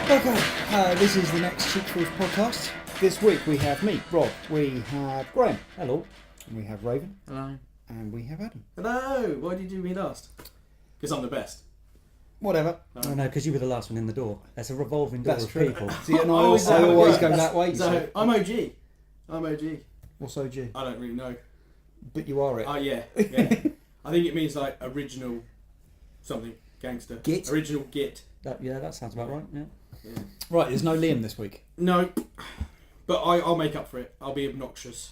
Okay, this is the next Cheap Thrills podcast. This week we have me, Rob, we have Graham, hello, and we have Raven, hello, and we have Adam. Hello, why did you do me last? Because I'm the best. Whatever. Oh no, because you were the last one in the door. That's a revolving door of people. See, and I always go that way. So I'm OG. What's OG? I don't really know. But you are it. Oh yeah. I think it means like original something, gangster. Git? Original git. That sounds about right, yeah. Right, there's no Liam this week. No, but I'll make up for it. I'll be obnoxious.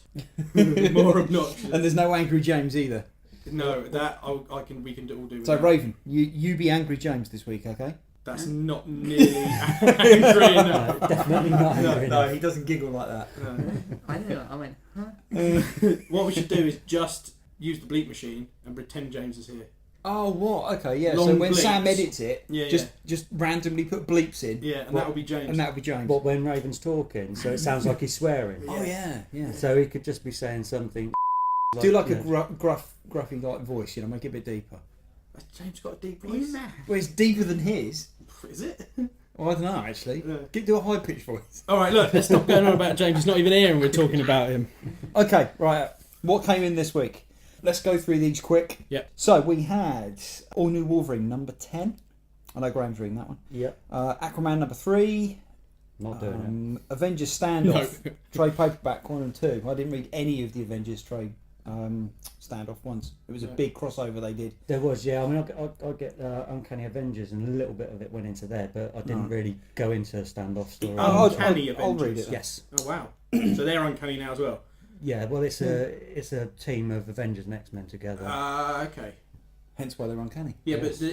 More obnoxious. And there's no Angry James either. No, that we can all do. So Raven, you be Angry James this week, okay? That's not nearly angry enough. No, definitely not angry enough. No, he doesn't giggle like that. No. I know, I went, huh? What we should do is just use the bleep machine and pretend James is here. Oh, what? Okay, yeah. Long so when bleeps. Sam edits it, Yeah, just randomly put bleeps in. Yeah, and that will be James. And that would be James. But when Raven's talking, so it sounds like he's swearing. Oh, yeah. So he could just be saying something. Do like a gruffy like voice, make it a bit deeper. Has James got a deep voice? Well, it's deeper than his. Is it? Well, I don't know, actually. Yeah. Do a high-pitched voice. All right, look, let's stop going on about James. He's not even here and we're talking about him. Okay, right. What came in this week? Let's go through these quick. Yep. So we had All New Wolverine number 10. I know Graham's reading that one. Yep. Aquaman number 3. Not doing it. Avengers Standoff. Trade paperback 1 and 2. I didn't read any of the Avengers trade Standoff ones. It was a big crossover they did. There was, yeah. I mean, I get Uncanny Avengers, and a little bit of it went into there, but I didn't really go into Standoff story. Uncanny Avengers. I'll read it. Yes. Oh wow! So they're uncanny now as well. Yeah. Well, it's a team of Avengers and X-Men together. Okay. Hence why they're uncanny. Yeah, Yes. but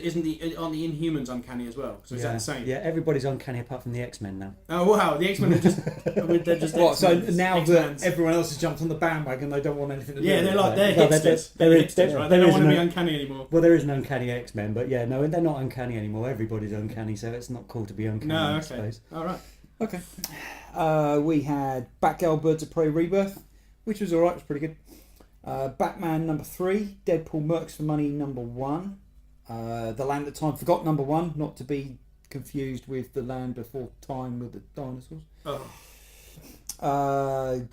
aren't the Inhumans uncanny as well? So is that the same? Yeah, everybody's uncanny apart from the X-Men now. Oh wow! The X-Men are just they're just What? So X-Men. now X-Men's. that everyone else has jumped on the bandwagon, they don't want anything to do with it. They're like they're No, hipsters. they're They're hipsters, right? They don't want to be uncanny anymore. Well, there is an uncanny X-Men, but yeah, no, they're not uncanny anymore. Everybody's uncanny, so it's not cool to be uncanny. No, I okay. suppose. All right. Okay. We had Batgirl Birds of Prey Rebirth, which was alright, it was pretty good. Batman number 3, Deadpool Mercs for Money number 1, The Land That Time Forgot number 1, not to be confused with The Land Before Time with the dinosaurs.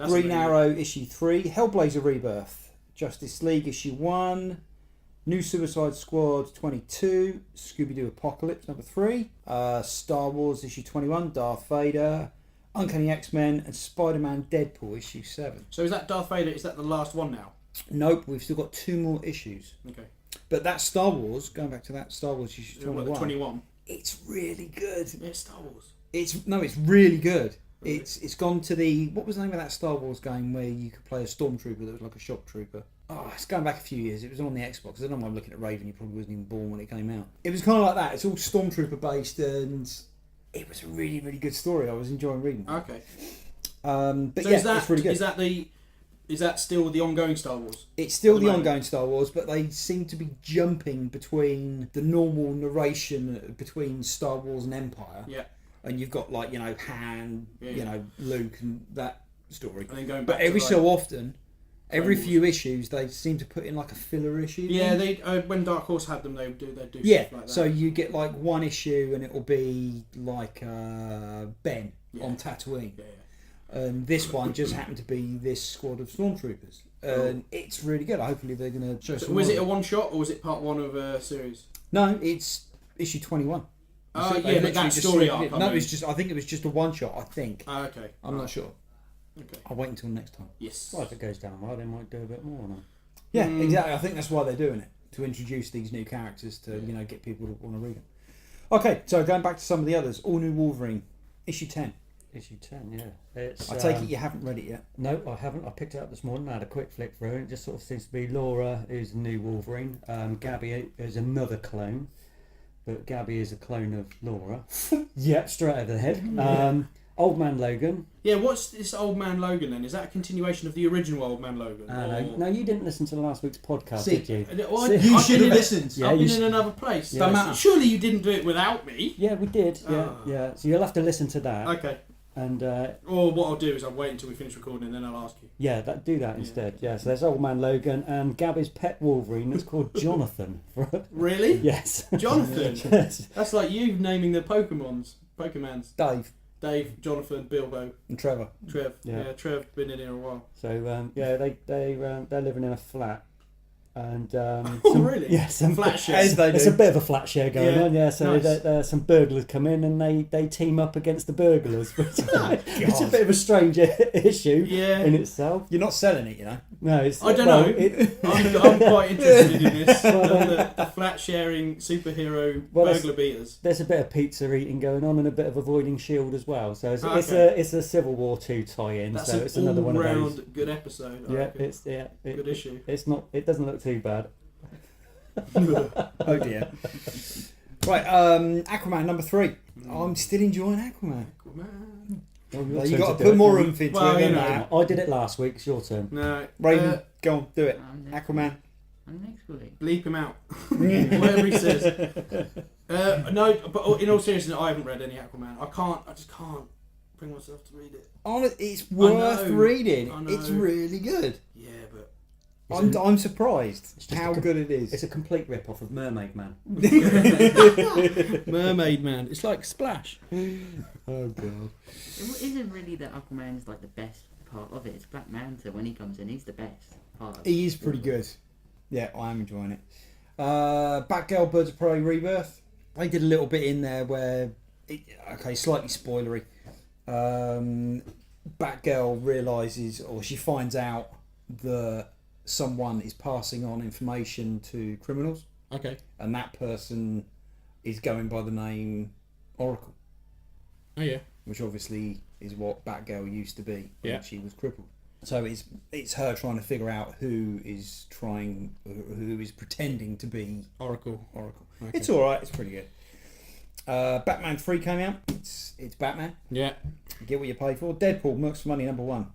Green Arrow issue 3, Hellblazer Rebirth, Justice League issue 1, New Suicide Squad 22, Scooby-Doo Apocalypse number 3, Star Wars issue 21, Darth Vader, Uncanny X-Men, and Spider-Man Deadpool issue 7. So is that Darth Vader? Is that the last one now? Nope, we've still got 2 more issues. Okay. But that Star Wars, going back to that Star Wars issue 21, What, the 21. it's really good. Yeah, Star Wars. It's really good. It's gone to the, what was the name of that Star Wars game where you could play a stormtrooper that was like a shock trooper? Oh, it's going back a few years. It was on the Xbox. I don't know why I'm looking at Raven. You probably wasn't even born when it came out. It was kind of like that. It's all stormtrooper based, and it was a really, really good story. I was enjoying reading it. Okay. But so yeah, is that, it's really good. Is that still the ongoing Star Wars? It's still the ongoing Star Wars, but they seem to be jumping between the normal narration between Star Wars and Empire. Yeah. And you've got like, Han, Luke and that story. And then going back but every to, so often, every few issues, they seem to put in like a filler issue. Yeah, they when Dark Horse had them, they'd do stuff like that. So you get like one issue and it'll be like Ben on Tatooine. Yeah. And this one just happened to be this squad of stormtroopers. And it's really good. Hopefully they're going to show some Was more. it a one shot or was it part 1 of a series? No, it's issue 21. But that story arc. No, it's just. I think it was just a one shot. I think. Okay. I'm not sure. Okay. I'll wait until next time. Yes. Well, if it goes down well, they might do a bit more now. Yeah, exactly. I think that's why they're doing it, to introduce these new characters to get people to want to read them. Okay, so going back to some of the others, All New Wolverine, issue 10. Issue 10, yeah. It's, I take it you haven't read it yet. No, I haven't. I picked it up this morning. I had a quick flick through, and it just sort of seems to be Laura, who's the new Wolverine. Gabby is another clone, but Gabby is a clone of Laura. Yep, straight over the head. Old Man Logan. Yeah, what's this Old Man Logan then? Is that a continuation of the original Old Man Logan? No, you didn't listen to last week's podcast, did you? You should have listened. I've been in another place. Yeah, surely you didn't do it without me. Yeah, we did. Yeah. So you'll have to listen to that. Okay. And or what I'll do is I'll wait until we finish recording and then I'll ask you. Yeah, do that instead. Yeah, so there's Old Man Logan and Gabby's pet Wolverine that's called Jonathan. Really? Yes. Jonathan? Yes. That's like you naming the Pokémons. Pokemans. Dave, Jonathan, Bilbo, and Trevor. Trev. Yeah. Yeah, Trev been in here a while. So they're living in a flat, and Really? Yeah, some Flat share. As they There's do. a bit of a flat share going Yeah, on, yeah. So nice. some burglars come in and they team up against the burglars, which it's a God. bit of a strange issue Yeah. in itself. You're not selling it, you know. No, it's, I don't well, know. I'm quite interested in this. The flat sharing superhero burglar beaters. There's a bit of pizza eating going on and a bit of avoiding Shield as well. So it's, Okay. it's a Civil War 2 tie-in. That's So an it's another one of those. all-round good episode. I Yeah, reckon. Good issue. It's not. It doesn't look too bad. Oh dear. Right, Aquaman number 3. I'm still enjoying Aquaman. Man. Well, your Well, you turn got to to do put it. more oomph into Well, it you than know. that. I did it last week. It's your turn. No. Raven, go on, do it. I'm next Aquaman. I'm next week. Bleep him out. Whatever he says. No, but in all seriousness, I haven't read any Aquaman. I just can't bring myself to read it. It's worth know. reading. I know. It's really good. Yeah, but I'm surprised just how a- good it is. It's a complete rip-off of Mermaid Man. Mermaid Man. It's like Splash. Oh god. It isn't really that Aquaman is like the best part of it. It's Black Manta when he comes in. He's the best part of it. He is pretty good. Yeah, I am enjoying it. Batgirl Birds of Prey Rebirth. I did a little bit in there where, slightly spoilery. Batgirl realises, or she finds out that someone is passing on information to criminals, Okay. and that person is going by the name Oracle, Oh yeah. which obviously is what Batgirl used to be when Yeah. she was crippled. So it's her trying to figure out who is pretending to be Oracle. Oracle. Okay. It's all right. It's pretty good. Batman 3 came out. It's Batman. Yeah. You get what you pay for. Deadpool, Mercs for Money #1.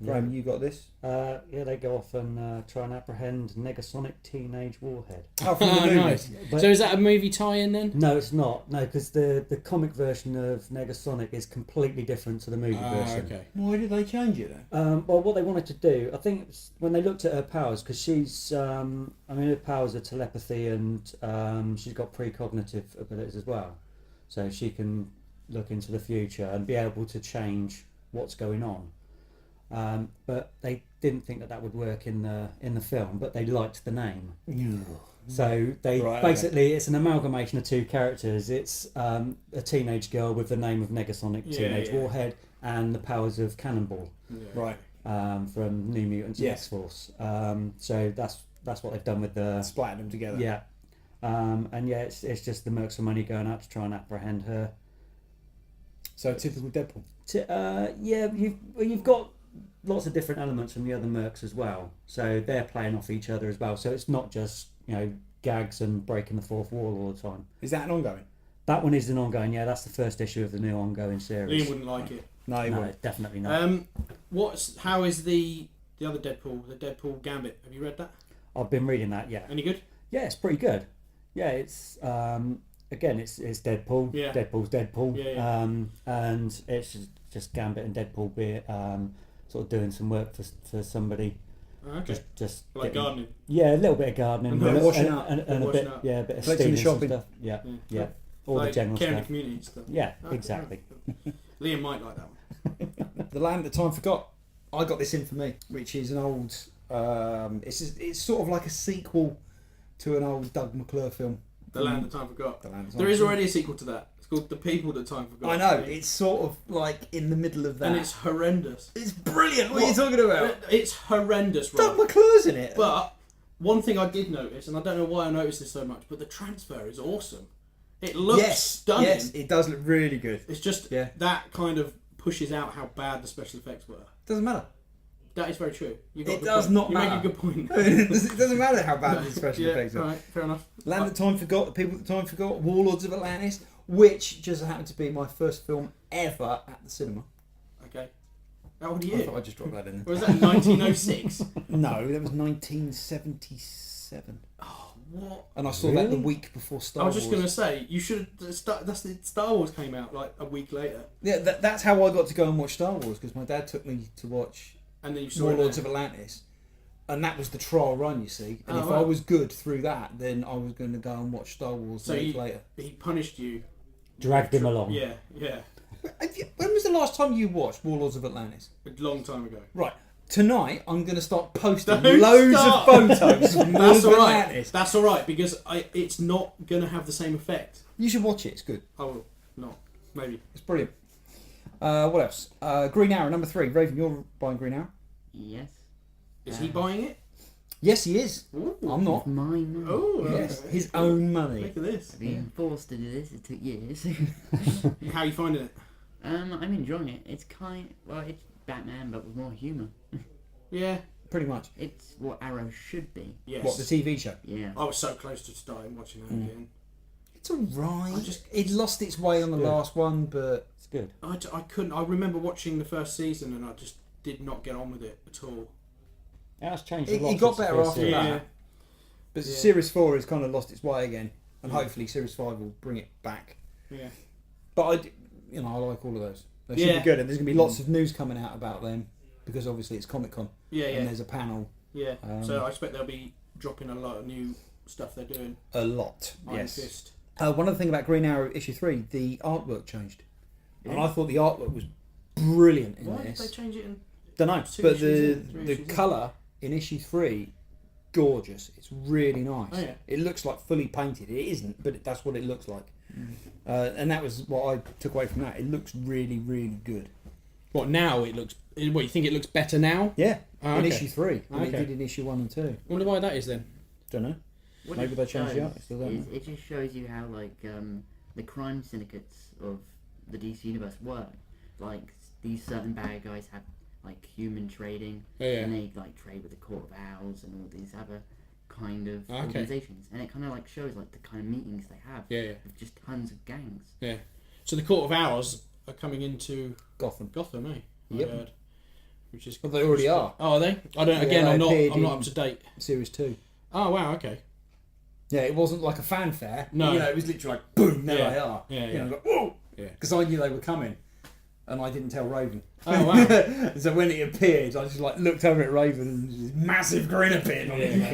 Graham, you got this. They go off and try and apprehend Negasonic Teenage Warhead. Oh, from the movie. Nice. But- So is that a movie tie-in then? No, it's not. No, because the comic version of Negasonic is completely different to the movie version. Okay. Why did they change it then? Well, what they wanted to do, I think, it was when they looked at her powers, because she's, her powers are telepathy and she's got precognitive abilities as well, so she can look into the future and be able to change what's going on. But they didn't think that would work in the film, but they liked the name. So they basically it's an amalgamation of two characters. It's a teenage girl with the name of Negasonic Teenage Warhead and the powers of Cannonball Right. from New Mutants and Yeah. X-Force. So that's what they've done with the Splatting them together. yeah. It's just the Mercs for Money going out to try and apprehend her. So typical Deadpool. You've got lots of different elements from the other Mercs as well. So they're playing off each other as well. So it's not just gags and breaking the fourth wall all the time. Is that an ongoing? That one is an ongoing. Yeah, that's the first issue of the new ongoing series. Liam wouldn't like it. No, he No, won't. definitely not. How is the other Deadpool, the Deadpool Gambit? Have you read that? I've been reading that. Yeah, Any good? yeah, it's pretty good. Yeah, it's again, it's Deadpool. Yeah. Deadpool's Deadpool. Yeah. And it's just Gambit and Deadpool be sort of doing some work for somebody. Okay. Just Like getting- gardening. Yeah, a little bit of gardening, And and, washing and, up. and, and a Washing bit, up. yeah, a bit of Collecting the stealing some shopping. stuff. Yeah, Yeah. yeah, all Like the general caring stuff. for community stuff. Yeah, Okay, exactly. right. Liam might like that one. The Land That Time Forgot. I got this in for me, which is an old. It's sort of like a sequel to an old Doug McClure film. The Land That Time Forgot. The Land That Time There is Forgot. already a sequel to that. It's called The People That Time Forgot. I know. It's sort of like in the middle of that. And it's horrendous. It's brilliant. What are you talking about? It's horrendous, Doug Rob. McClure's in it. But one thing I did notice, and I don't know why I noticed this so much, but the transfer is awesome. It looks stunning. Yes, it does look really good. It's just Yeah. that kind of pushes out how bad the special effects were. Doesn't matter. That is very true. You've got It a good does point. not You matter. make a good point. It doesn't matter how bad the special Yeah, effects are. right, fair enough. Land That Time Forgot, The People That Time Forgot, Warlords of Atlantis, which just happened to be my first film ever at the cinema. Okay. How old are I you? thought I'd just drop that in there. Was that 1906? No, that was 1977. What? And I saw that the Really? week before Star I Wars. was just going to say, you should. Star Wars came out like a week later, Yeah, that's how I got to go and watch Star Wars, because my dad took me to watch and then you saw Warlords it of there. Atlantis. And that was the trial run, you see. And Oh, if right. I was good through that, then I was going to go and watch Star Wars So later. He punished you Dragged him along. Yeah. When was the last time you watched Warlords of Atlantis? A long time ago. Right. Tonight, I'm going to start posting Don't loads start. of photos of Warlords That's of all right. Atlantis. That's all right because it's not going to have the same effect. You should watch it. It's good. I will not. Maybe. It's brilliant. What else? Green Arrow, number 3. Raven, you're buying Green Arrow? Yes. Is he buying it? Yes, he is. Ooh. I'm not. Mine. Oh, Yes, okay. his own money. Look at this. I've been forced to do this. It took years. How are you finding it? I'm enjoying it. It's it's Batman but with more humour. Yeah. Pretty much. It's what Arrow should be. Yes. What, the TV show? Yeah. I was so close to starting watching that again. It's alright. I just- It lost its way on the Good. last one, but It's good. I couldn't. I remember watching the first season and I just did not get on with it at all. It has changed a it, lot. it got since the better first after series. that. But Yeah. Series 4 has kind of lost its way again. And hopefully Series 5 will bring it back. Yeah. But I like all of those. They should Yeah. be good. And there's going to be lots of news coming out about them. Because obviously it's Comic Con. Yeah. And Yeah. there's a panel. Yeah. Um, So I expect they'll be dropping a lot of new stuff they're doing. A lot. Iron Yes. Fist. One other thing about Green Arrow issue 3, the artwork changed. And Yeah. I thought the artwork was brilliant in Why did this. they change it? Don't know, Two but issues in, three the issues in. colour in issue 3, gorgeous. It's really nice. Oh, yeah. It looks like fully painted. It isn't, but that's what it looks like. And that was what I took away from that. It looks really, really good. What now? It looks. What you think it looks better now? Yeah, Oh, in okay. issue 3, and Okay. it did in issue 1 and 2. I wonder why that is then. Don't know. What Maybe it they changed the does artist, I don't is know. it just shows you how the crime syndicates of the DC universe work. Like these certain bad guys have like human trading, Oh, yeah. and they like trade with the Court of Owls and all these other kind of Okay. organizations, and it kind of like shows like the kind of meetings they have Yeah. with just tons of gangs. Yeah. So the Court of Owls are coming into Gotham. Gotham, eh? Yep. I heard. Which is. Well, they already are. Oh, are they? I don't. Yeah, Again, they I'm appeared not in- up to date. Series 2. Oh wow. Okay. Yeah, it wasn't like a fanfare. No. You know, it was literally like, boom, there Yeah. they are. Yeah, You yeah. know, like, whoa! Yeah. Because I knew they were coming. And I didn't tell Raven. Oh wow. So when it appeared, I just like looked over at Raven and this massive grin appeared on his Yeah,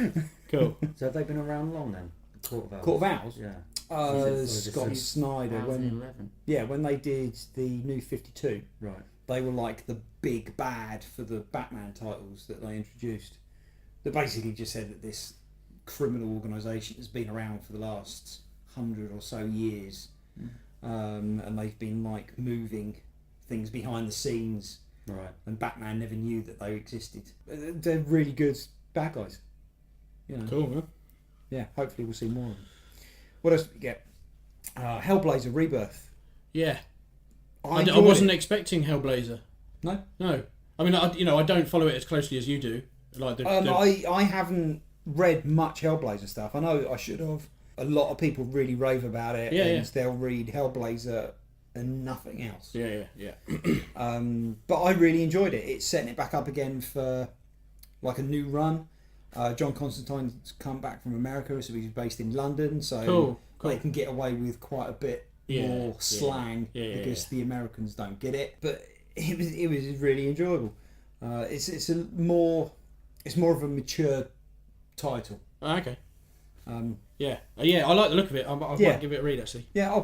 face. Cool. So have they been around long then? The Court of Owls? Court of Owls? Yeah. Scott Since Snyder. When 2011. when they did the new 52, Right. they were like the big bad for the Batman titles that they introduced. They basically just said that this criminal organisation has been around for the last 100 or so years. And they've been like moving things behind the scenes, Right. and Batman never knew that they existed. They're really good bad guys. You know. Cool, man. Yeah, hopefully we'll see more of them. What else did we get? Hellblazer Rebirth. Yeah. I enjoyed wasn't it. expecting Hellblazer. No? No. I mean, I don't follow it as closely as you do. Like I haven't read much Hellblazer stuff. I know I should have. A lot of people really rave about it, Yeah, and yeah. they'll read Hellblazer and nothing else. Yeah. But I really enjoyed it. It's setting it back up again for like a new run. John Constantine's come back from America, so he's based in London, so Cool. they can get away with quite a bit more slang because the Americans don't get it. But it was really enjoyable. It's more of a mature title. Okay. Yeah, I like the look of it. I might give it a read actually. I'll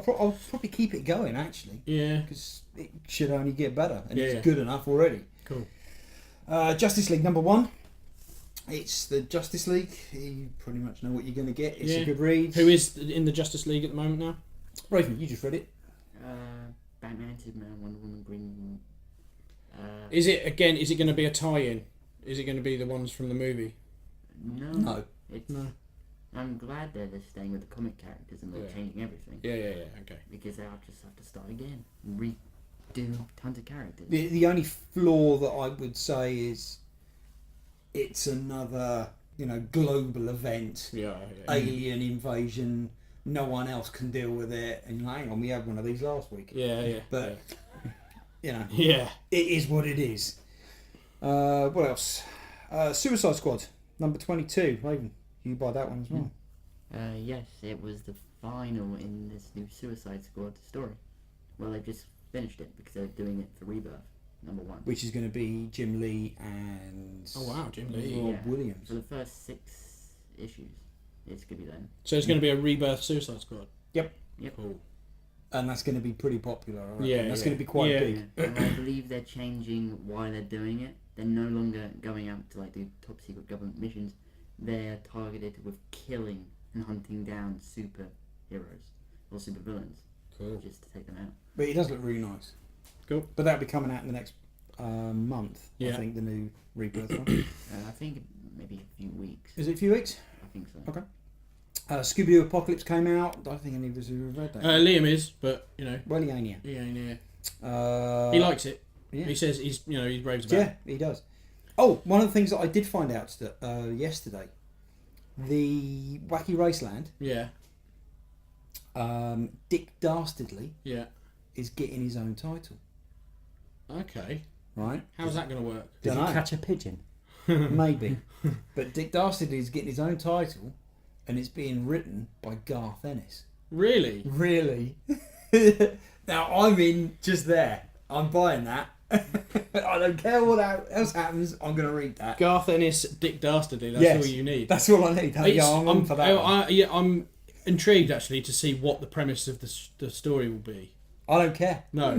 probably keep it going actually Yeah. because it should only get better, and Yeah, it's yeah. good enough already. Cool. Justice League number 1. It's the Justice League. You pretty much know what you're going to get. It's Yeah. a good read. Who is in the Justice League at the moment now? Raven? You just read it. Batman, Superman, Wonder Woman, Green. Is it going to be a tie-in? Is it going to be the ones from the movie? No. It's, No. I'm glad they're just staying with the comic characters and they're Yeah. changing everything. Yeah. Okay. Because they'll just have to start again and redo tons of characters. The only flaw that I would say is it's another global event, Yeah. alien invasion. No one else can deal with it. And hang on, we had one of these last week. Yeah. But Yeah. it is what it is. What else? Suicide Squad number 22. Raven, you buy that one as well? Yes, it was the final in this new Suicide Squad story. Well, they've just finished it because they're doing it for Rebirth, number 1. Which is going to be Jim Lee and Oh wow, Jim Lee. Rob Yeah. Williams. For the first 6 issues, it's going to be them. So it's going to be a Rebirth Suicide Squad. Yep. Yep. Cool. and that's going to be pretty popular. I reckon. Yeah, That's yeah. going to be quite Yeah. big. And I believe they're changing why they're doing it. They're no longer going out to like do top secret government missions. They're targeted with killing and hunting down superheroes or supervillains Cool. just to take them out. But it does look really nice. Cool. But that'll be coming out in the next month. I Yeah. think the new Rebirth one. I think maybe a few weeks. Is it a few weeks? I think so. Okay. Scooby-Doo Apocalypse came out. I don't think any of us have read that. Liam is, but you know, Well, he ain't here. yeah. He likes it. Yeah. He says he raves about Yeah, it. he does. Oh, one of the things that I did find out yesterday, the Wacky Raceland, Yeah, Dick Dastardly yeah. is getting his own title, Okay. right? How's that going to work? Did Dunno. you catch a pigeon? Maybe. But Dick Dastardly is getting his own title, and it's being written by Garth Ennis. Really? Really? Now, I'm in just there. I'm buying that. I don't care what else happens, I'm going to read that. Garth Ennis, Dick Dastardly. That's Yes. all you need. That's all I need. I'm for that one. I'm intrigued actually to see what the premise of the story will be. I don't care. No,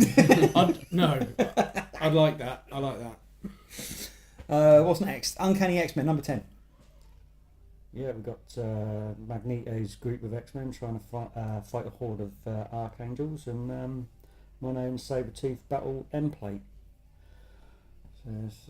no. I'd like that. I like that. What's next? Uncanny X-Men number 10. Yeah, we've got Magneto's group of X-Men trying to fight a horde of Archangels, and Mono and Sabretooth battle M-Plate. So it's,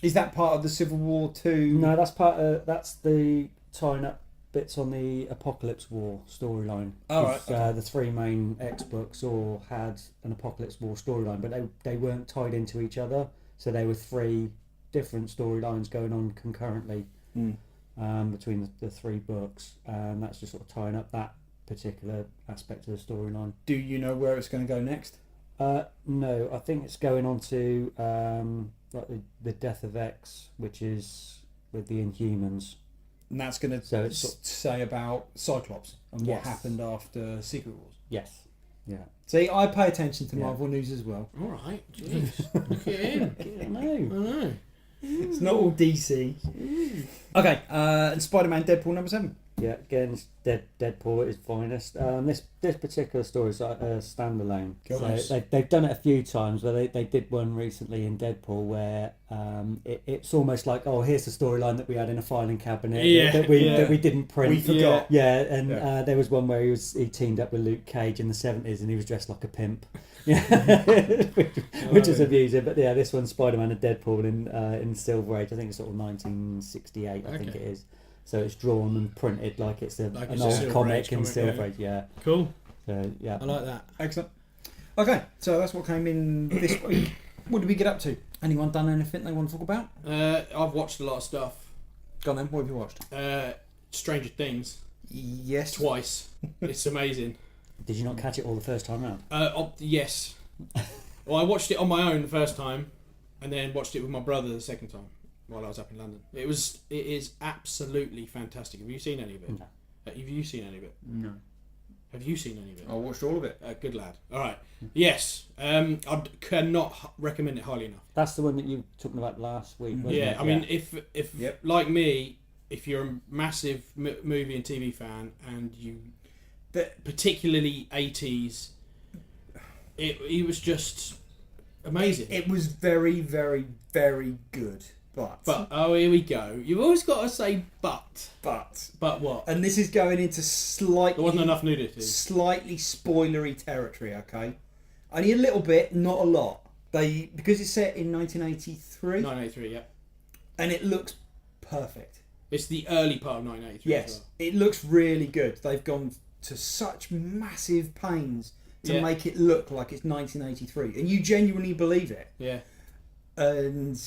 Is that part of the Civil War 2? no, that's the tying up bits on the Apocalypse War storyline. Oh, right, 'Cause, the three main X books all had an Apocalypse War storyline, but they weren't tied into each other, so there were three different storylines going on concurrently between the three books, and that's just sort of tying up that particular aspect of the storyline. Do you know where it's going to go next? No, I think it's going on to like the Death of X, which is with the Inhumans. And that's going to So it's say about Cyclops and what Yes. happened after Secret Wars. Yes. Yeah. See, I pay attention to Yeah. Marvel news as well. All right. Jeez. Look at him. I I know. know. It's not all DC. Okay, and Spider-Man Deadpool number 7. Yeah, again, it's Deadpool at his finest. This particular story is like a standalone. Cool. So Nice. they've done it a few times, where they did one recently in Deadpool where it's almost like, oh, here's the storyline that we had in a filing cabinet that we didn't print. We forgot. Yeah, and Yeah. there was one where he teamed up with Luke Cage in the 70s and he was dressed like a pimp. Yeah, which is amusing. But yeah, this one's Spider-Man and Deadpool in Silver Age. I think it's sort of 1968. I think Okay. it is. So it's drawn and printed like it's Like an it's a old Silver comic Age in comic, Silver yeah. Age. Yeah. Cool. So yeah. I like that. Excellent. Okay, so that's what came in this week. What did we get up to? Anyone done anything they want to talk about? I've watched a lot of stuff. Go on then, what have you watched? Stranger Things Yes. twice. It's amazing. Did you not catch it all the first time round? Yes. Well, I watched it on my own the first time, and then watched it with my brother the second time while I was up in London. It is absolutely fantastic. Have you seen any of it? No. Have you seen any of it? No. Have you seen any of it? I watched all of it. Good lad. All right. Yes. I cannot recommend it highly enough. That's the one that you were talking about last week. Wasn't Yeah. it? I mean, if Yep. like me, if you're a massive movie and TV fan, and you, particularly 80s, it was just amazing. It was very, very, very good. But oh, here we go. You've always got to say but. But What? and this is going into There slightly wasn't enough nudity. spoilery territory, okay? Only a little bit, not a lot. Because it's set in 1983 1983, yeah. and it looks perfect. It's the early part of 1983 as Yes, well. it looks really good. They've gone to such massive pains to Yeah. make it look like it's 1983, and you genuinely believe it. Yeah. And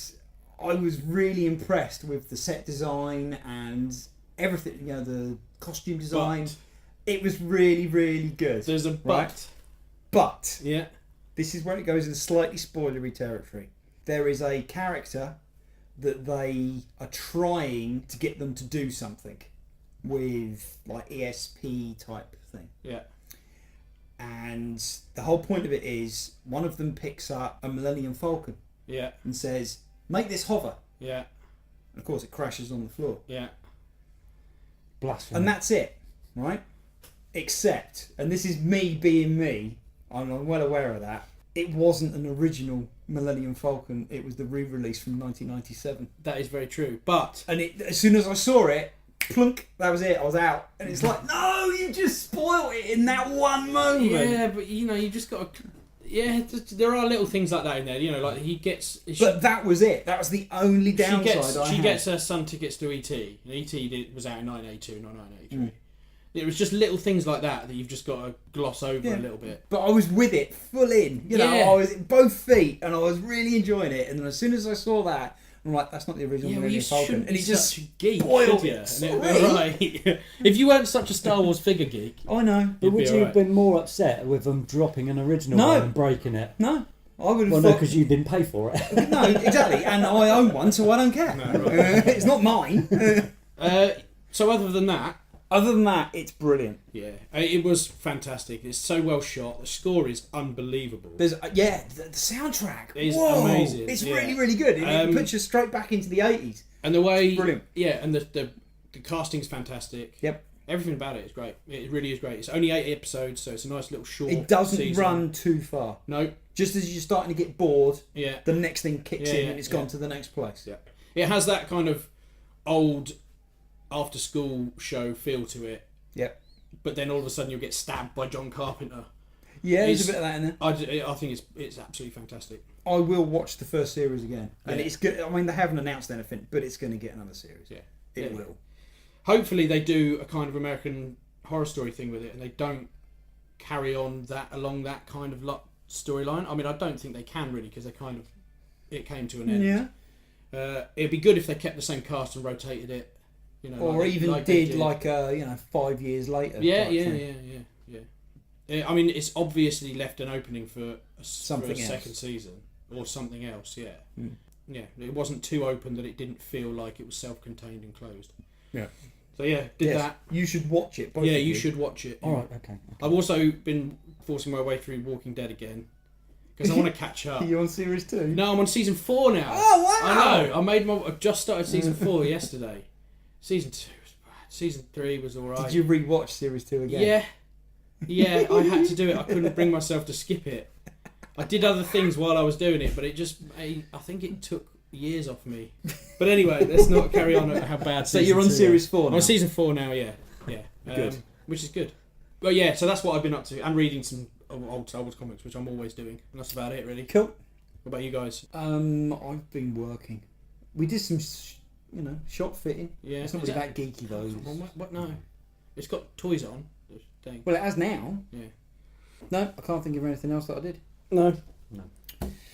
I was really impressed with the set design and everything. You know, the costume design. But It was really, really good. there's a but. Right. But Yeah. this is where it goes into slightly spoilery territory. There is a character that they are trying to get them to do something with, like ESP type thing. Yeah. And the whole point of it is one of them picks up a Millennium Falcon Yeah. and says, "Make this hover." Yeah. And of course, it crashes on the floor. Yeah. Blasphemy. And that's it, right? Except, and this is me being me, I'm well aware of that, it wasn't an original Millennium Falcon, it was the re-release from 1997. That is very true. But And as soon as I saw it, plunk, that was it, I was out. And it's like, no, you just spoiled it in that one moment. yeah, but you just got to. Yeah, there are little things like that in there. Like he gets. But that was it. That was the only downside She gets her son tickets to E.T. And E.T. was out in 1982, not 1983. It was just little things like that you've just got to gloss over a little bit. But I was with it, full in. I was at both feet, and I was really enjoying it. And then as soon as I saw that, I'm like, that's not the original Millennium Falcon. And he just spoiled it. Right. If you weren't such a Star Wars figure geek, I know. But would you have been more upset with them dropping an original one and breaking it? No. I would have Well, no, because you didn't pay for it. No, exactly. And I own one, so I don't care. No, right. It's not mine. So other than that, it's brilliant. yeah, it was fantastic. It's so well shot. The score is unbelievable. There's the soundtrack It's Whoa, amazing. It's Yeah. really, really good. It puts you straight back into the 80s. And the way, It's brilliant. Yeah, and the casting's fantastic. Yep. Everything about it is great. It really is great. It's only 8 episodes, so it's a nice little short. It doesn't season. run too far. No. Just as you're starting to get bored, Yeah. the next thing kicks in Yeah, and it's gone to the next place. Yeah. It has that kind of old after school show feel to it. Yep. But then all of a sudden you'll get stabbed by John Carpenter. Yeah, there's It's- a bit of that in there. I think it's absolutely fantastic. I will watch the first series again. And Yeah. it's good. I mean, they haven't announced anything, but it's going to get another series. Yeah. It Yeah. will. Hopefully they do a kind of American Horror Story thing with it, and they don't carry on that along that kind of storyline. I mean, I don't think they can really, because it came to an end. Yeah. It'd be good if they kept the same cast and rotated it. Or like even they did like 5 years later. Yeah. type thing. I mean, it's obviously left an opening for Something a else. second season or something else. Yeah. Mm. Yeah. It wasn't too open that it didn't feel like it was self-contained and closed. Yeah. So yeah, did Yes, that. You should watch it. Both Yeah, of you should watch it. All right, okay. I've also been forcing my way through Walking Dead again because I want to catch up. Are you on series 2? No, I'm on season 4 now. Oh, wow! I know. I just started season 4 yesterday. Season 2 was bad. Season 3 was alright. Did you rewatch series 2 again? Yeah, I had to do it. I couldn't bring myself to skip it. I did other things while I was doing it, but I think it took years off me. But anyway, let's not carry on how bad. So you're on series 4 I'm now? on season 4 now. Yeah. Good. Which is good. Well, yeah. So that's what I've been up to, and reading some old Star Wars comics, which I'm always doing, and that's about it, really. Cool. What about you guys? I've been working. We did some, shop fitting. Yeah. It's not Is really that geeky though. What? No. It's got toys on. The thing. Well, it has now. Yeah. No, I can't think of anything else that I did. No, nothing.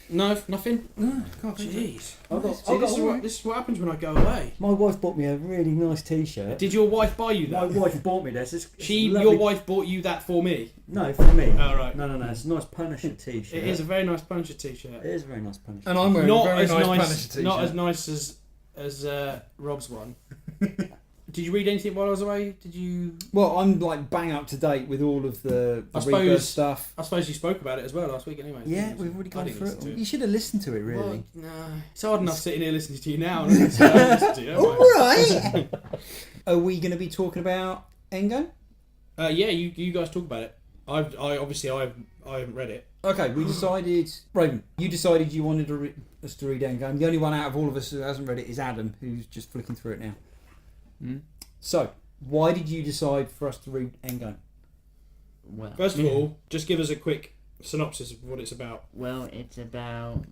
No, can't think of it. Jeez. This is what happens when I go away. My wife bought me a really nice T-shirt. Did your wife buy you My that? wife bought me this. Your wife bought you that for me. No, for me. Oh, right. No. It's a nice Punisher T-shirt. It is a very nice Punisher t-shirt. It is a very nice Punisher. And I'm wearing Not a very as nice nice, Punisher t-shirt. not as nice as Rob's one. Did you read anything while I was away? Did you? Well, I'm like bang up to date with all of the I Rebirth suppose- stuff. I suppose you spoke about it as well last week, anyway. Yeah, we've already I gone didn't through listen it. to You should have listened to it, really. Well, no, it's hard enough sitting here listening to you now. And listening to you, All don't right. Are we going to be talking about Engo? I? Yeah, you guys talk about it. I haven't read it. Okay, we decided. Raven, you decided you wanted us to read Engo. The only one out of all of us who hasn't read it is Adam, who's just flicking through it now. So, why did you decide for us to read Engo? Well, First of all, just give us a quick synopsis of what it's about. well, it's about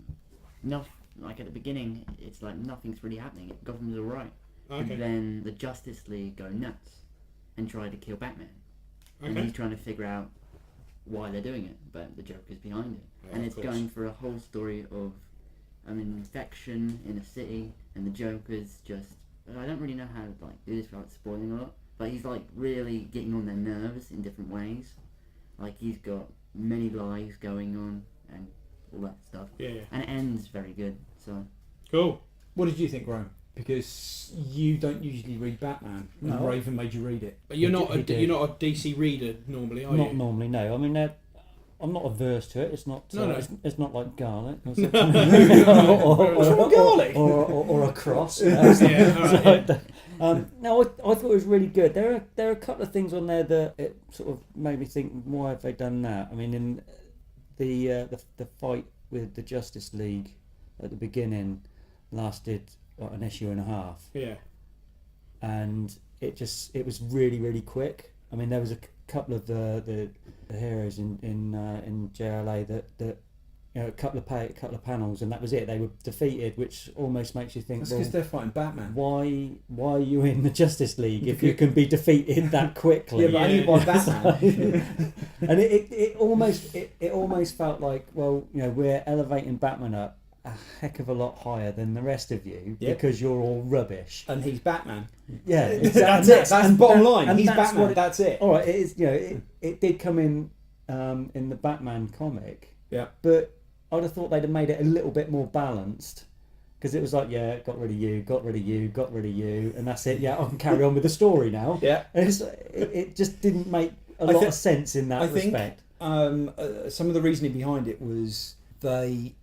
like at the beginning, it's like nothing's really happening. Gotham's alright. Okay. And then the Justice League go nuts and try to kill Batman. And Okay. he's trying to figure out why they're doing it, but the Joker's behind it. Yeah, And of it's course. going for a whole story of an infection in a city, and the Joker's just... I don't really know how to do this without spoiling a lot, but he's really getting on their nerves in different ways. He's got many lies going on and all that stuff. Yeah. And it ends very good, so... Cool. What did you think, Rome? Because you don't usually read Batman, and No. Raven made you read it. But you're He not did- he did. you're not a DC reader normally, are Not you? normally, no. I mean, I'm not averse to it. It's not. No. It's not like garlic. Or, What's wrong with garlic? or a cross. Yeah, all right, No, I thought it was really good. There are a couple of things on there that it sort of made me think, why have they done that? I mean, in the fight with the Justice League at the beginning lasted an issue and a half. Yeah. And it was really, really quick. I mean, there was a couple of the heroes in JLA that a couple of panels, and that was it. They were defeated, which almost makes you think, That's because they're fighting Batman. why are you in the Justice League if you can be defeated that quickly? Yeah, but only by Batman. And it almost felt like, well, we're elevating Batman up a heck of a lot higher than the rest of you because you're all rubbish. And he's Batman. Yeah, exactly. That's the bottom line. He's Batman. That's it. All right, it is. It did come in the Batman comic. Yeah. But I'd have thought they'd have made it a little bit more balanced, because it was like, got rid of you, and that's it. Yeah, I can carry on with the story now. Yeah. And it just didn't make a lot of sense in that respect. Some of the reasoning behind it was they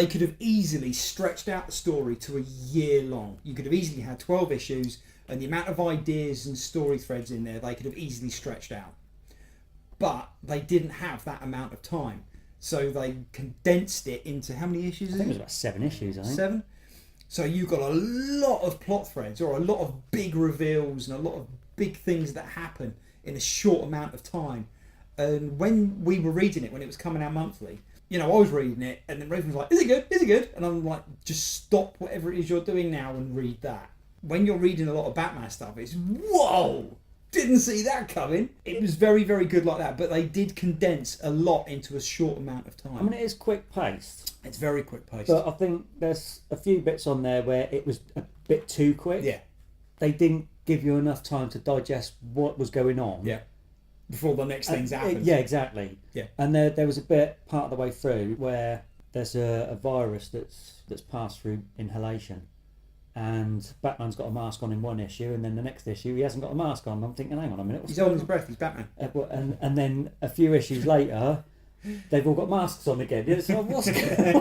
could have easily stretched out the story to a year long. You could have easily had 12 issues, and the amount of ideas and story threads in there, they could have easily stretched out. But they didn't have that amount of time. So they condensed it into how many issues? I think it was about 7 issues, I think. 7? So you've got a lot of plot threads, or a lot of big reveals and a lot of big things that happen in a short amount of time. And when we were reading it, when it was coming out monthly, I was reading it, and then Raven was like, is it good? Is it good? And I'm like, just stop whatever it is you're doing now and read that. When you're reading a lot of Batman stuff, it's, whoa! Didn't see that coming. It was very, very good like that, but they did condense a lot into a short amount of time. I mean, it is quick paced. It's very quick paced. But I think there's a few bits on there where it was a bit too quick. Yeah. They didn't give you enough time to digest what was going on. Yeah. Before the next things happen. Yeah, exactly. Yeah. And there was a bit part of the way through where there's a virus that's passed through inhalation. And Batman's got a mask on in one issue, and then the next issue he hasn't got a mask on. I'm thinking, hang on a minute. He's holding his breath, he's Batman. And then a few issues later, they've all got masks on again. It's like,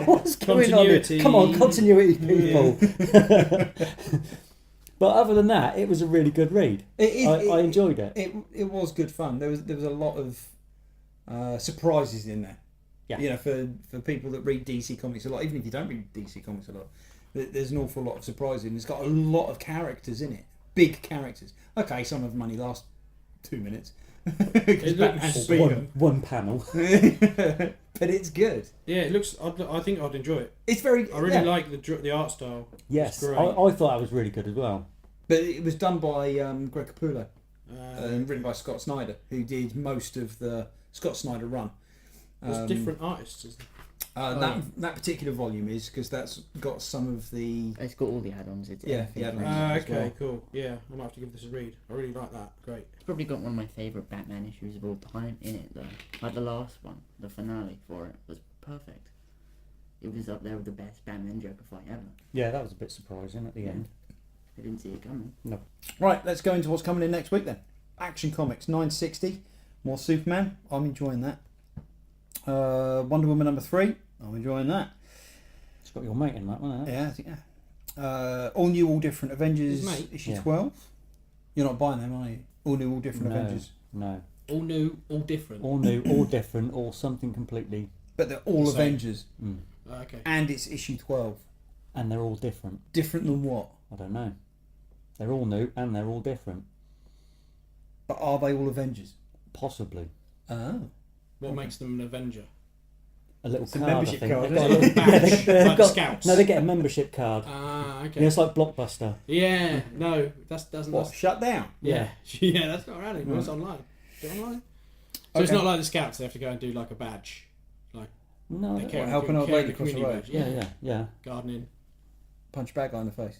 what's going on here? Come on, continuity people. But other than that, it was a really good read. I enjoyed it. It was good fun. There was a lot of surprises in there. Yeah. For people that read DC Comics a lot, even if you don't read DC Comics a lot, there's an awful lot of surprises. And it's got a lot of characters in it. Big characters. Okay, some of them only last 2 minutes. Because Batman's one panel. But it's good. Yeah, it looks. I think I'd enjoy it. It's very. I really like the art style. Yes, great. I thought that was really good as well. But it was done by Greg Capullo and written by Scott Snyder, who did most of the Scott Snyder run. There's different artists, isn't there? That particular volume is, because that's got some of the... It's got all the add-ons. It's Yeah, everything the from add-ons. it. Okay, well. cool. Yeah, I might have to give this a read. I really like that. Great. It's probably got one of my favourite Batman issues of all time in it, though. Like the last one, the finale for it was perfect. It was up there with the best Batman Joker fight ever. Yeah, that was a bit surprising at the end. I didn't see it coming. No. Right, let's go into what's coming in next week then. Action Comics 960, more Superman. I'm enjoying that. Wonder Woman #3. I'm enjoying that. It's got your mate in that one, hasn't it? Yeah, I think all new, all different Avengers His mate? issue Yeah. 12. You're not buying them, are you? All new, all different Avengers. No. All new, all different. All new, all different, all something completely. But they're all The same. Avengers. Okay. And it's issue 12. And they're all different. Different than what? I don't know. They're all new and they're all different. But are they all Avengers? Possibly. Oh. What makes them an Avenger? A little It's a card, I membership think. card, They've got isn't it? a little- Badge, they've like got- Scouts. No, they get a membership card. Ah, okay. Yeah, it's like Blockbuster. Yeah, no, that's doesn't. What, That's, shut down? yeah, yeah, that's not around anymore. It's online. Is it online? So it's Okay. not like the Scouts. They have to go and do like a badge, like No, they they- care, helping old care lady the across the community road. badge. yeah. Gardening. Punch a bad guy in the face.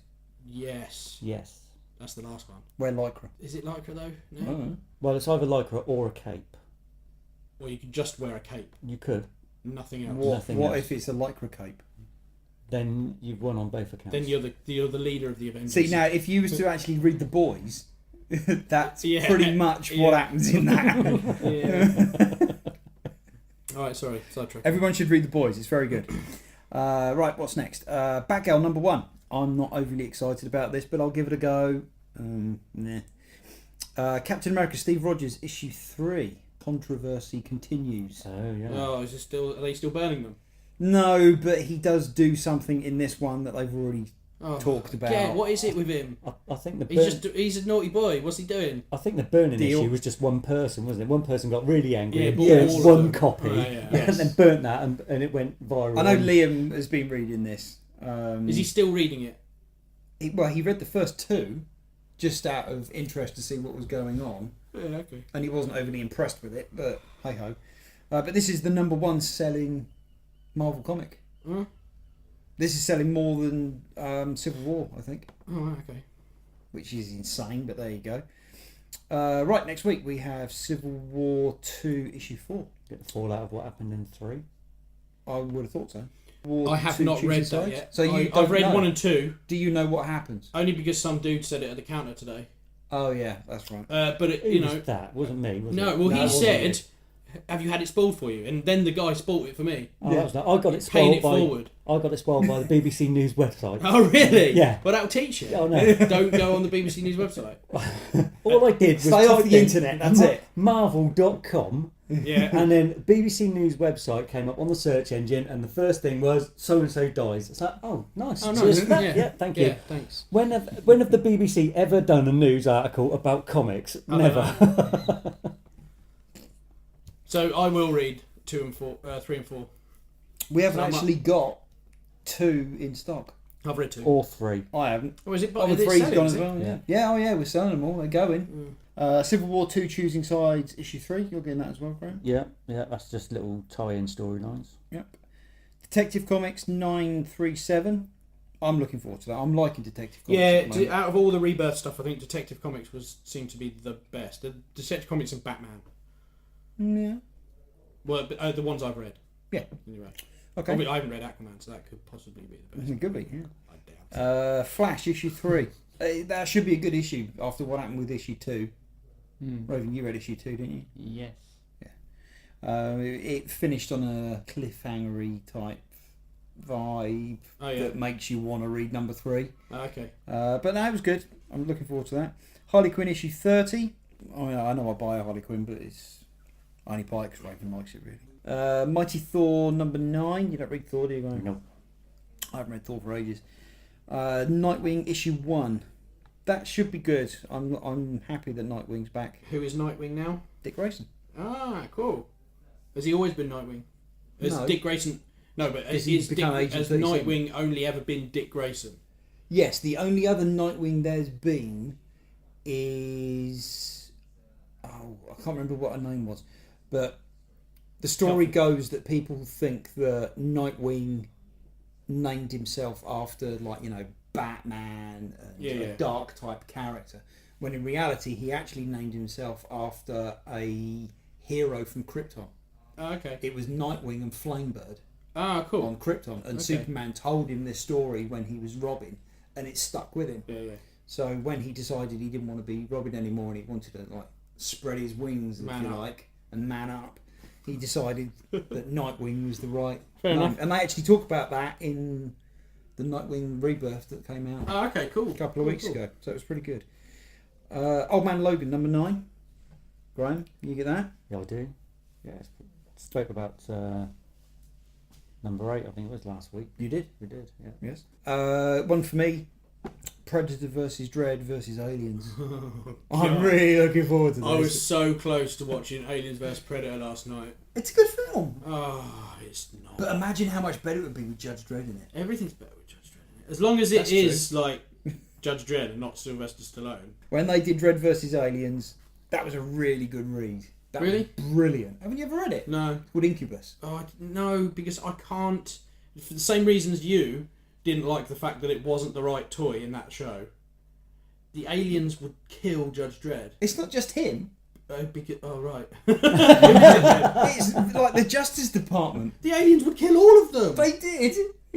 Yes, Yes. that's the last one. Wear lycra. Is it lycra though? I No. don't know. Well, it's either lycra or a cape. Or you could just wear a cape, You could. nothing else. Nothing What else. if it's a lycra cape? Then you've won on both accounts. Then you're the leader of the Avengers. See, now, if you was to actually read The Boys, that's Yeah. pretty much what Yeah. happens in that. Yeah. All right, sorry, sidetrack. Everyone should read The Boys. It's very good. Right, what's next? Batgirl number 1. I'm not overly excited about this, but I'll give it a go. Nah. Captain America, Steve Rogers, issue 3. Controversy continues. Oh yeah. Oh, is it still? Are they still burning them? No, but he does do something in this one that they've already talked about. Yeah, what is it with him? I think the He's a naughty boy. What's he doing? I think the burning Deal. issue was just one person, wasn't it? One person got really angry and bought burnt all of one them. copy, Right, yeah. Yes. and then burnt that, and it went viral. I know Liam has been reading this. Is he still reading it? He read the first 2 just out of interest to see what was going on, Yeah, okay. and he wasn't overly impressed with it, but hey ho. But this is the number 1 selling Marvel comic. Huh? This is selling more than Civil War, I think, Oh, okay. which is insane, but there you go. Right, next week we have Civil War 2 issue 4. Get the fallout of what happened in 3. I would have thought so. I have not Choosing read that Sides. yet. So I've don't read know. 1 and 2, Do you know what happens? only because some dude said it at the counter today. Oh yeah, that's right. But it, Who you was know, that wasn't me. Was no. it? Well, No, it he wasn't said, me. "Have you had it spoiled for you?" And then the guy spoiled it for me. Oh, that was I got it Paying spoiled it by. forward. I got it spoiled by the BBC News website. Oh, really? Yeah. Well, that'll teach you. Oh no! Don't go on the BBC News website. All I did was Stay off type the in internet, that's it. Marvel.com, Yeah. and then BBC News website came up on the search engine, and the first thing was so and so dies. It's like, oh, nice. Oh, nice. Cheers for that. Yeah. Yeah, thank you. Yeah, thanks. When have the BBC ever done a news article about comics? I don't Never. So I will read 2 and 4, 3 and 4. We haven't So I'm actually got 2 in stock. I've read 2. Or 3. I haven't. Oh, is it? Oh, the is it 3's selling, gone is as it? well. Yeah. Yeah. Yeah. Oh yeah, we're selling them all. They're going. Civil War 2 Choosing Sides issue 3. You're getting that as well, Graham. Yeah, that's just little tie-in storylines. Yep. Detective Comics 937. I'm looking forward to that. I'm liking Detective Comics. Yeah, at the moment. out of all the Rebirth stuff, I think Detective Comics seemed to be the best. The Detective Comics and Batman. Yeah. Well, the ones I've read. Yeah. Anyway. Okay. I haven't read Aquaman, so that could possibly be the best. It could be. Yeah. I doubt. Flash issue 3. That should be a good issue after what happened with issue 2. Raven, you read issue 2, didn't you? Yes. It finished on a cliffhangery type vibe that makes you want to read number 3. Okay. But no, it was good. I'm looking forward to that. Harley Quinn issue 30. I mean, I know I buy a Harley Quinn, but it's I only buy it because Raven likes it really. Mighty Thor number 9. You don't read Thor, do you? Graham? No. I haven't read Thor for ages. Nightwing issue 1. That should be good. I'm happy that Nightwing's back. Who is Nightwing now? Dick Grayson. Ah, cool. Has he always been Nightwing? Has No. Dick Grayson... No, but has he's become Agent 37. Nightwing only ever been Dick Grayson? Yes, the only other Nightwing there's been is... Oh, I can't remember what her name was. But the story goes that people think that Nightwing named himself after, like, you know, Batman and a dark type character. When in reality, he actually named himself after a hero from Krypton. Oh, okay. It was Nightwing and Flamebird Ah, cool. on Krypton. And Superman told him this story when he was Robin, and it stuck with him. Yeah. So when he decided he didn't want to be Robin anymore and he wanted to, like, spread his wings, if you like, and man up, he decided that Nightwing was the right Fair name. enough. And they actually talk about that in the Nightwing Rebirth that came out Oh, okay, cool. a couple of weeks ago. So it was pretty good. Old Man Logan number 9. Graham, you get that? Yeah, I do. Yeah, spoke about number 8. I think it was last week. You did? We did. Yeah. Yes. One for me. Predator versus Dread versus Aliens. I'm really looking forward to this. I was so close to watching Aliens vs Predator last night. It's a good film. Oh, it's not. But imagine how much better it would be with Judge Dredd in it. Everything's better with Judge Dredd in it. As long as it That's is like Judge Dredd and not Sylvester Stallone. When they did Dread versus Aliens, that was a really good read. That Really? was brilliant. Haven't you ever read it? No. It's called Incubus. Oh, no, because I can't... For the same reasons you didn't like the fact that it wasn't the right toy in that show, the aliens would kill Judge Dredd. It's not just him. Oh, right. It's like the Justice Department. The aliens would kill all of them. They did.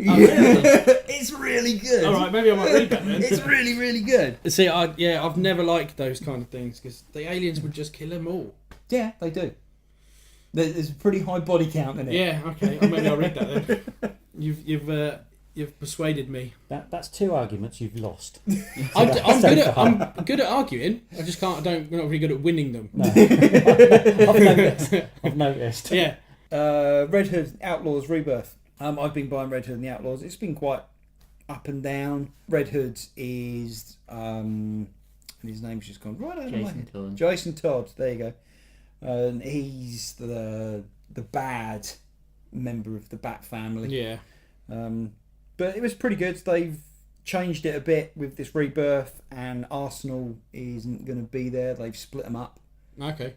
Oh, really? It's really good. All right, maybe I might read that then. It's really, really good. See, I've never liked those kind of things because the aliens would just kill them all. Yeah, they do. There's a pretty high body count in it. Yeah, okay. Maybe I'll read that then. You've persuaded me. That's 2 arguments you've lost. I'm good at arguing. I just can't. I'm not really good at winning them. No. I've noticed. Yeah. Red Hood Outlaws Rebirth. I've been buying Red Hood and the Outlaws. It's been quite up and down. Red Hood is and his name's just gone right out of my Jason head. Todd. Jason Todd. There you go. And he's the bad member of the Bat family. Yeah. But it was pretty good. They've changed it a bit with this Rebirth, and Arsenal isn't going to be there. They've split them up. Okay.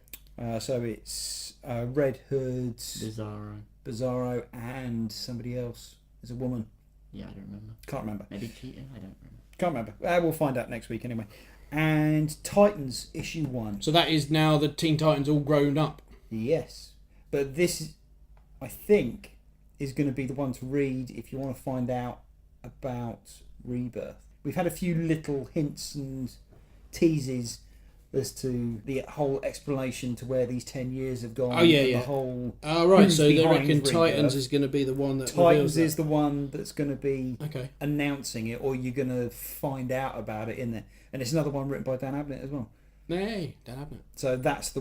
So it's Red Hood, Bizarro. and somebody else. There's a woman. Yeah, I don't remember. Can't remember. Maybe Cheetah? I don't remember. Can't remember. We'll find out next week anyway. And Titans issue 1. So that is now the Teen Titans all grown up. Yes. But this, I think, is going to be the one to read if you want to find out about Rebirth. We've had a few little hints and teases as to the whole explanation to where these 10 years have gone. Oh, yeah, and yeah. The whole Right, who's so they behind reckon Rebirth. Titans is going to be the one that Titans reveals that. is the one that's going to be Okay. announcing it, or you're going to find out about it in there. And it's another one written by Dan Abnett as well. Hey, Dan Abnett. So that's the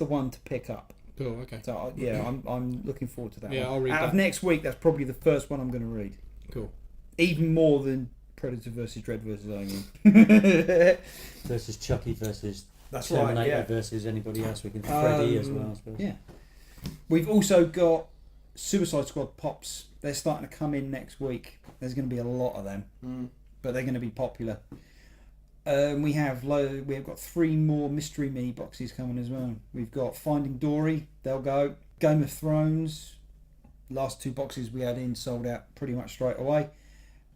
one to pick up. Cool, okay. So I'm looking forward to that. Yeah, one. I'll read Out that. of next week, that's probably the first one I'm going to read. Cool. Even more than Predator versus Dread versus Alien. Versus Chucky versus That's Terminator right, yeah. versus anybody else. We can Freddy as well, I suppose. Yeah. We've also got Suicide Squad pops. They're starting to come in next week. There's going to be a lot of them, but they're going to be popular. We've got 3 more mystery mini boxes coming as well. We've got Finding Dory. They'll go. Game of Thrones. Last 2 boxes we had in sold out pretty much straight away.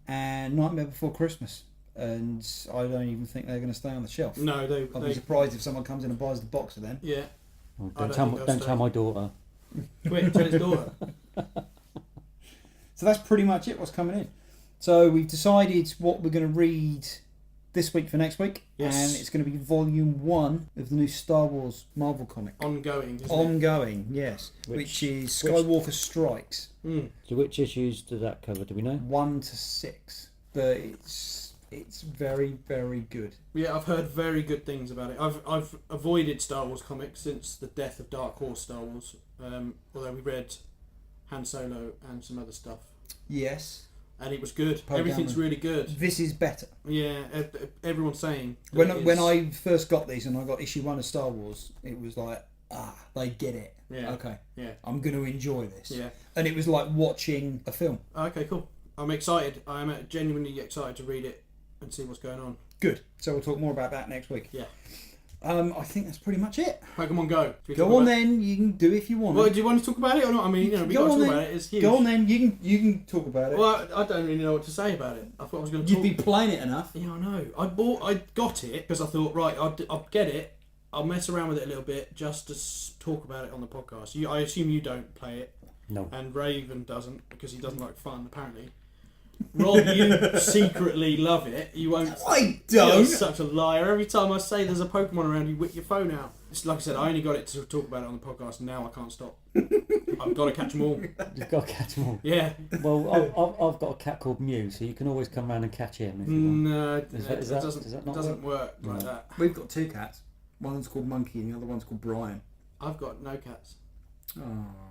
And Nightmare Before Christmas. And I don't even think they're going to stay on the shelf. No, I'll be surprised if someone comes in and buys the box of them. Yeah. Well, I don't tell my daughter. Quick, tell his daughter. So that's pretty much it, what's coming in. So we've decided what we're going to read this week for next week. Yes. And it's going to be volume 1 of the new Star Wars Marvel comic. Ongoing, isn't Ongoing, yes. Which is Skywalker Strikes. So which issues does that cover? Do we know? 1 to 6. But it's very, very good. Yeah, I've heard very good things about it. I've avoided Star Wars comics since the death of Dark Horse Star Wars. Although we read Han Solo and some other stuff. Yes. And it was good. Poe Everything's Dameron. really good. This is better. Yeah, everyone's saying. When I first got these and I got issue 1 of Star Wars, it was like, they get it. Yeah. Okay. Yeah. I'm going to enjoy this. Yeah. And it was like watching a film. Okay, cool. I'm excited. I'm genuinely excited to read it and see what's going on. Good. So we'll talk more about that next week. Yeah. I think that's pretty much it. Pokemon Go. Go on then. You can do if you want. Well, do you want to talk about it or not? I mean, we got to talk about it. It's huge. Go on then. You can talk about it. Well, I don't really know what to say about it. I thought I was going to You'd talk. be playing it enough. Yeah, I know. I got it because I thought, right, I'll get it. I'll mess around with it a little bit just to talk about it on the podcast. I assume you don't play it. No. And Raven doesn't because he doesn't like fun, apparently. Rob, you secretly love it. You won't. I You're don't. such a liar. Every time I say there's a Pokemon around, you whip your phone out. It's like I said, I only got it to talk about it on the podcast, and now I can't stop. I've got to catch them all. You've got to catch them all. Yeah. Well, I've got a cat called Mew, so you can always come round and catch him if you want. No, Is that not doesn't work like No. that. We've got 2 cats. One's called Monkey and the other one's called Brian. I've got no cats. Oh.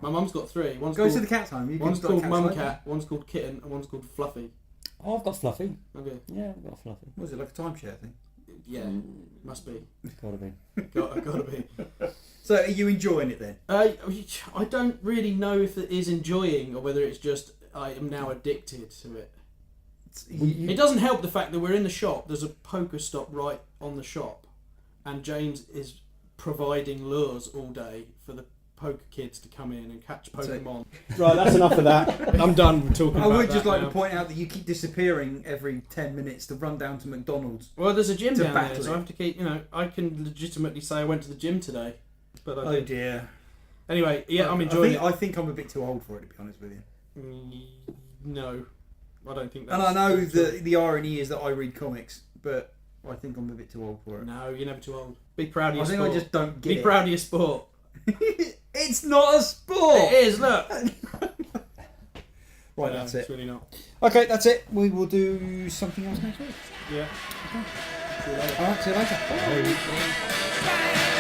My mum's got 3. One's Go called, to the cat home. one's called Mum Cat, one's called Kitten, and one's called Fluffy. Oh, I've got Fluffy. Okay. Yeah, I've got Fluffy. Was it like a timeshare thing? Yeah, must be. Gotta be. Gotta be. So are you enjoying it then? I don't really know if it is enjoying or whether it's just I am now addicted to it. It doesn't help the fact that we're in the shop. There's a poker stop right on the shop, and James is providing lures all day for the poker kids to come in and catch Pokemon. Right, that's enough of that. I'm done with talking I about would just that like now. to point out that you keep disappearing every 10 minutes to run down to McDonald's. Well, there's a gym to down there, battle so I it. have to keep. I can legitimately say I went to the gym today, but I Oh didn't. dear. Anyway, yeah, I'm enjoying it. I think I'm a bit too old for it, to be honest with you. No, I don't think. And That's, I know the irony is that I read comics, but I think I'm a bit too old for it. No, you're never too old. Be proud of your I think sport. I just don't get Be it. proud of your sport. It It's not a sport. It is. Look. Right, No, that's it's it. really not. Okay, that's it. We will do something else next week. Yeah. See you later. All right, see you later. Bye. Hey. Bye.